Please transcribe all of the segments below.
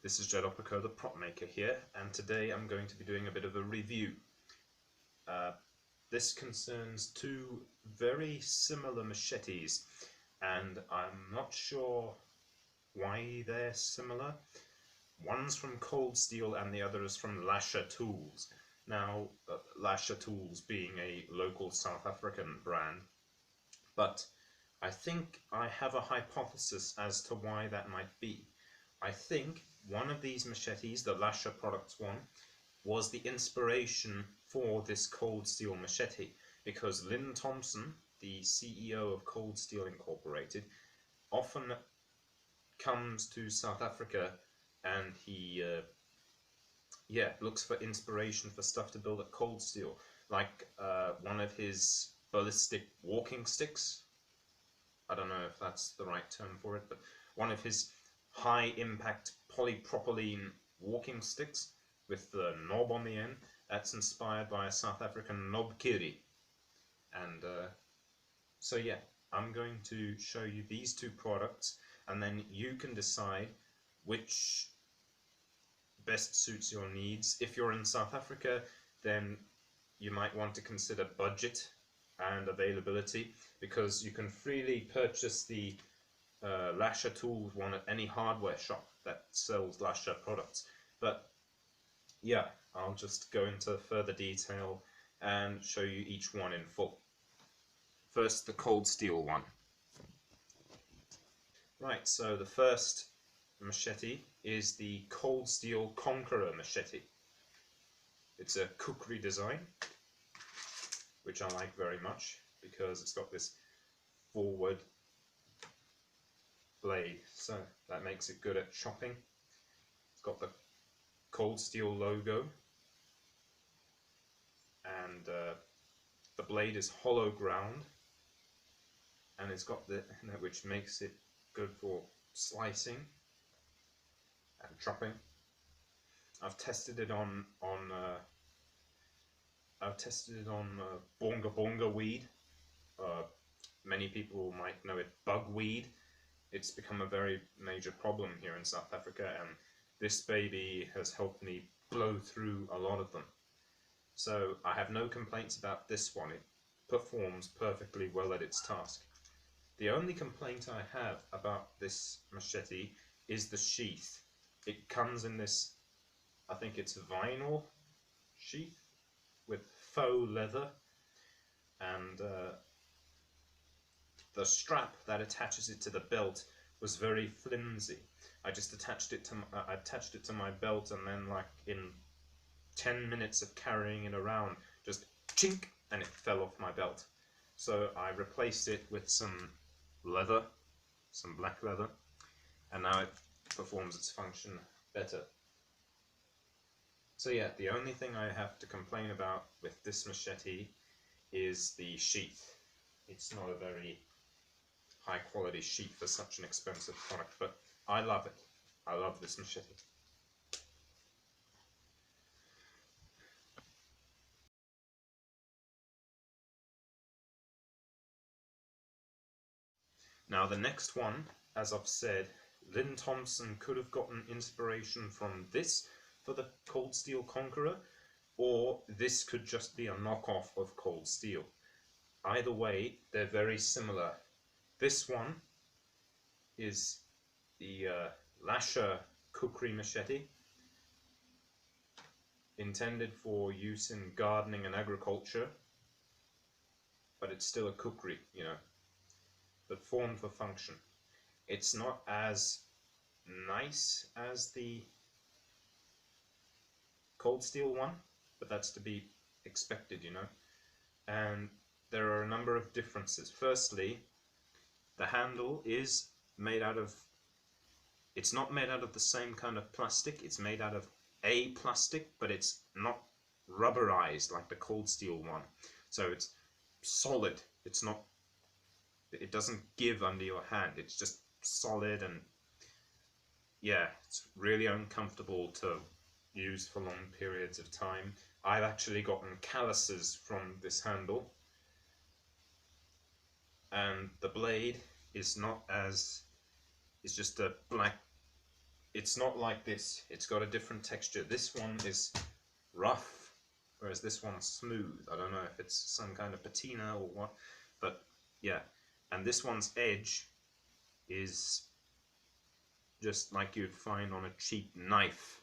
This is Jedopiko, the prop maker here, and today I'm going to be doing a bit of a review. This concerns two very similar machetes, and I'm not sure why they're similar. One's from Cold Steel and the other is from Lasher Tools. Now, Lasher Tools being a local South African brand, but I think I have a hypothesis as to why that might be. I think one of these machetes, the Lasher Products one, was the inspiration for this Cold Steel machete, because Lynn Thompson, the CEO of Cold Steel Incorporated, often comes to South Africa and he looks for inspiration for stuff to build at Cold Steel, like one of his ballistic walking sticks. I don't know if that's the right term for it, but one of his high impact polypropylene walking sticks with the knob on the end, that's inspired by a South African knob kiri. And so yeah, I'm going to show you these two products, and then you can decide which best suits your needs. If you're in South Africa, then you might want to consider budget and availability, because you can freely purchase the Lasher Tools one at any hardware shop that sells Lasher products. But yeah, I'll just go into further detail and show you each one in full. First, the Cold Steel one. Right, so the first machete is the Cold Steel Conqueror machete. It's a Kukri design, which I like very much because it's got this forward blade, so that makes it good at chopping. It's got the Cold Steel logo, and the blade is hollow ground, and it's got the which makes it good for slicing and chopping. I've tested it on bonga bonga weed. Many people might know it bugweed. It's become a very major problem here in South Africa, and this baby has helped me blow through a lot of them. So I have no complaints about this one. It performs perfectly well at its task. The only complaint I have about this machete is the sheath. It comes in this, I think it's vinyl sheath with faux leather, and the strap that attaches it to the belt was very flimsy. I just attached it to my belt, and then like in 10 minutes of carrying it around, just chink, and it fell off my belt. So I replaced it with some leather, some black leather, and now it performs its function better. So yeah, the only thing I have to complain about with this machete is the sheath. It's not a very high quality sheath for such an expensive product, but I love it. I love this machete. Now the next one, as I've said, Lynn Thompson could have gotten inspiration from this for the Cold Steel Conqueror, or this could just be a knockoff of Cold Steel. Either way, they're very similar. This one is the Lasher Kukri machete, intended for use in gardening and agriculture, but it's still a Kukri, you know, but formed for function. It's not as nice as the Cold Steel one, but that's to be expected, you know. And there are a number of differences. Firstly, the handle is made out of, it's not made out of the same kind of plastic. It's made out of a plastic, but it's not rubberized like the Cold Steel one. So it's solid. It's not, it doesn't give under your hand. It's just solid, and yeah, it's really uncomfortable to use for long periods of time. I've actually gotten calluses from this handle, and the blade is not as, it's just a black it's not like this. It's got a different texture. This one is rough, whereas this one's smooth. I don't know if it's some kind of patina or what, but yeah. And this one's edge is just like you'd find on a cheap knife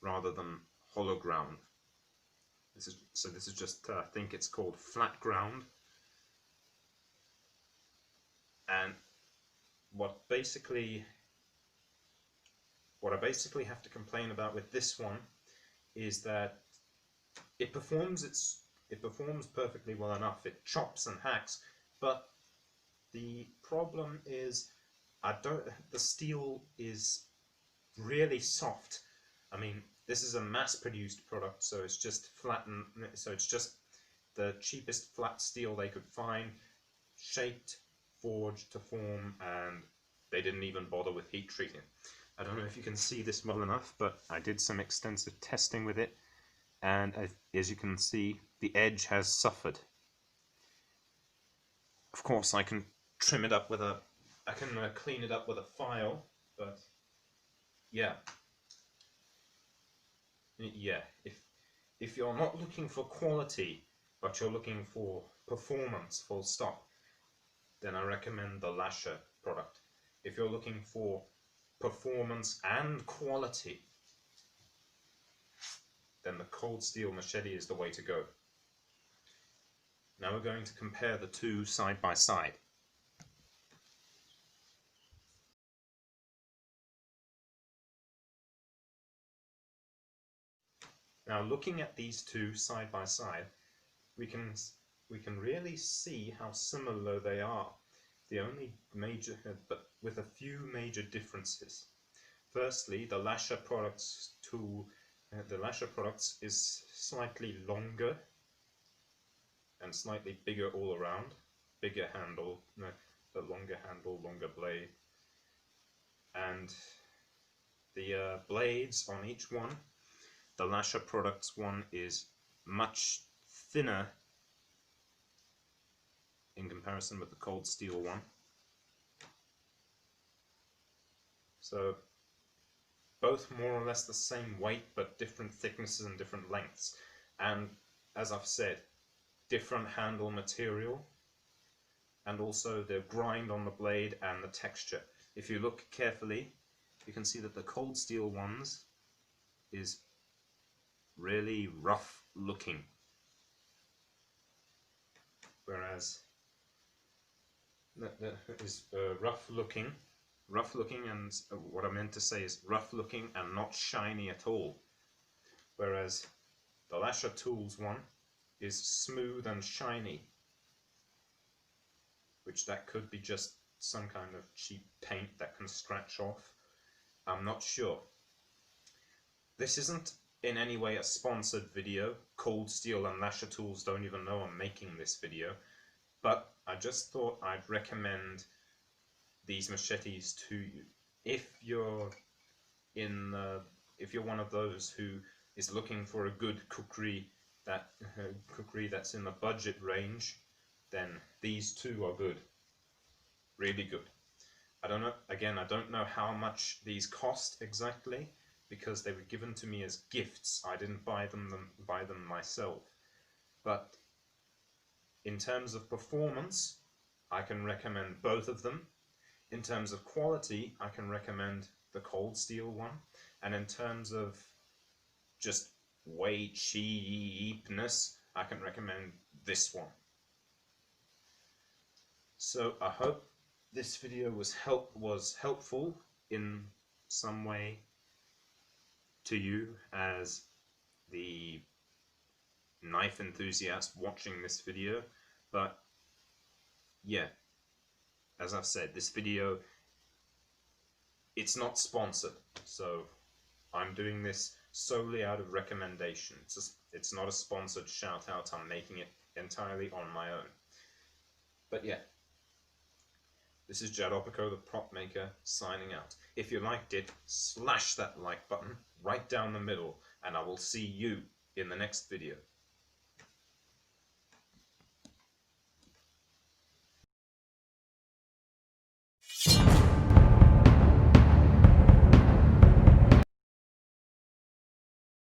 rather than hollow ground. This is just, I think it's called flat ground. And what I basically have to complain about with this one is that it performs perfectly well enough. It chops and hacks, but the problem is the steel is really soft. I mean, this is a mass-produced product, so it's just flattened. So it's just the cheapest flat steel they could find, shaped, forged to form, and they didn't even bother with heat treating. I don't know if you can see this well enough, but I did some extensive testing with it, and as you can see, the edge has suffered. Of course, I can trim it up with I can clean it up with a file, but yeah. Yeah, if you're not looking for quality, but you're looking for performance, full stop, then I recommend the Lasher product. If you're looking for performance and quality, then the cold steel machete is the way to go. Now we're going to compare the two side by side. Now looking at these two side by side, we can really see how similar they are. The only major, but with a few major differences. Firstly, the Lasher products is slightly longer and slightly bigger all around. Bigger handle, the longer handle, longer blade, and the blades on each one. The Lasher products one is much thinner in comparison with the cold steel one. So both more or less the same weight, but different thicknesses and different lengths. And as I've said, different handle material, and also the grind on the blade and the texture. If you look carefully, you can see that the cold steel ones is really rough looking, whereas that is rough looking, and what I meant to say is rough looking and not shiny at all, whereas the Lasher Tools one is smooth and shiny, which that could be just some kind of cheap paint that can scratch off. I'm not sure. This isn't in any way a sponsored video. Cold Steel and Lasher Tools don't even know I'm making this video, but I just thought I'd recommend these machetes to you. If you're one of those who is looking for a good Kukri that's in the budget range, then these two are good. Really good. I don't know, again, I don't know how much these cost exactly, because they were given to me as gifts. I didn't buy them myself. But in terms of performance, I can recommend both of them. In terms of quality, I can recommend the cold steel one. And in terms of just way cheapness, I can recommend this one. So I hope this video was helpful in some way to you as the knife enthusiast watching this video. But yeah, as I've said, this video, it's not sponsored, so I'm doing this solely out of recommendation. It's not a sponsored shout out, I'm making it entirely on my own. But yeah, this is Jadopico, the prop maker, signing out. If you liked it, slash that like button right down the middle, and I will see you in the next video.